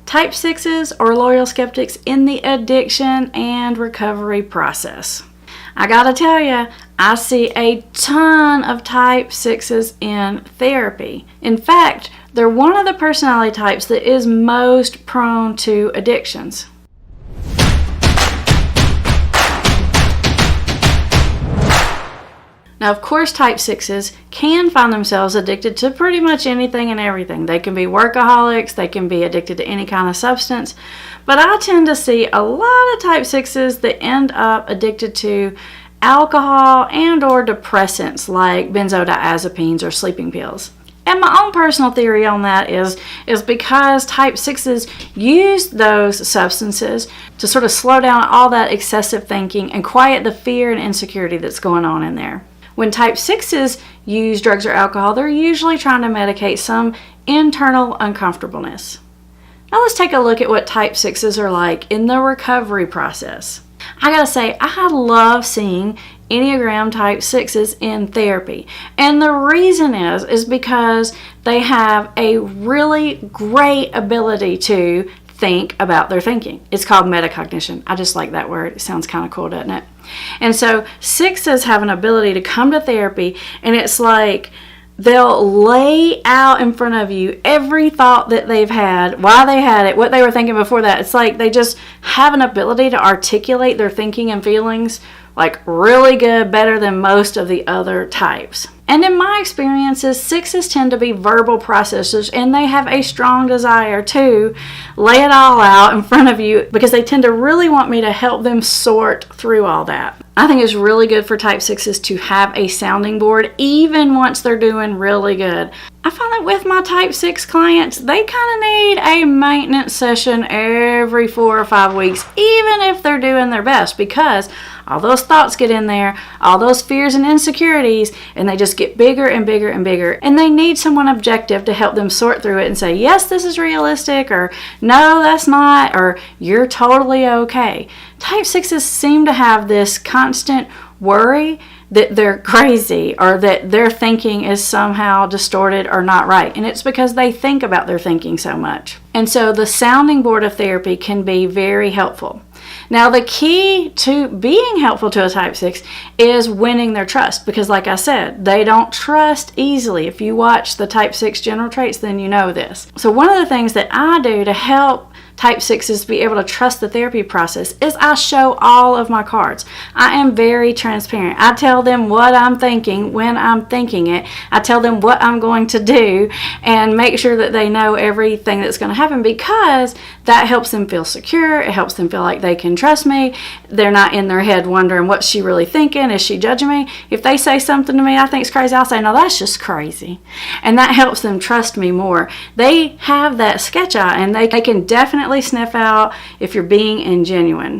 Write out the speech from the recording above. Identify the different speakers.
Speaker 1: Type 6's are loyal skeptics in the addiction and recovery process. I gotta tell you, I see a ton of Type 6's in therapy. In fact, they're one of the personality types that is most prone to addictions. Now, of course, Type 6's can find themselves addicted to pretty much anything and everything. They can be workaholics, they can be addicted to any kind of substance, but I tend to see a lot of Type 6's that end up addicted to alcohol and or depressants like benzodiazepines or sleeping pills. And my own personal theory on that is because Type 6's use those substances to sort of slow down all that excessive thinking and quiet the fear and insecurity that's going on in there. When Type 6's use drugs or alcohol, they're usually trying to medicate some internal uncomfortableness. Now let's take a look at what Type 6's are like in the recovery process. I gotta say, I love seeing Enneagram Type 6's in therapy. And the reason is because they have a really great ability to think about their thinking. It's called metacognition. I just like that word. It sounds kind of cool, doesn't it? And so 6's have an ability to come to therapy, and it's like they'll lay out in front of you every thought that they've had, why they had it, what they were thinking before that. It's like they just have an ability to articulate their thinking and feelings like really good, better than most of the other types. And in my experiences, 6's tend to be verbal processors, and they have a strong desire to lay it all out in front of you because they tend to really want me to help them sort through all that. I think it's really good for Type 6's to have a sounding board even once they're doing really good. I find that with my Type 6 clients, they kind of need a maintenance session every 4 or 5 weeks, even if they're doing their best, because all those thoughts get in there, all those fears and insecurities, and they just get bigger and bigger and bigger. And they need someone objective to help them sort through it and say, yes, this is realistic, or no, that's not, or you're totally okay. Type 6's seem to have this constant worry that they're crazy or that their thinking is somehow distorted or not right. And it's because they think about their thinking so much. And so the sounding board of therapy can be very helpful. Now, the key to being helpful to a Type 6 is winning their trust, because like I said, they don't trust easily. If you watch the Type 6 general traits, then you know this. So one of the things that I do to help Type 6's be able to trust the therapy process is I show all of my cards. I am very transparent. I tell them what I'm thinking when I'm thinking it. I tell them what I'm going to do and make sure that they know everything that's going to happen, because that helps them feel secure. It helps them feel like they can trust me. They're not in their head wondering, what's she really thinking? Is she judging me? If they say something to me I think is crazy, I'll say, no, that's just crazy. And that helps them trust me more. They have that sketch eye, and they can definitely sniff out if you're being ingenuine.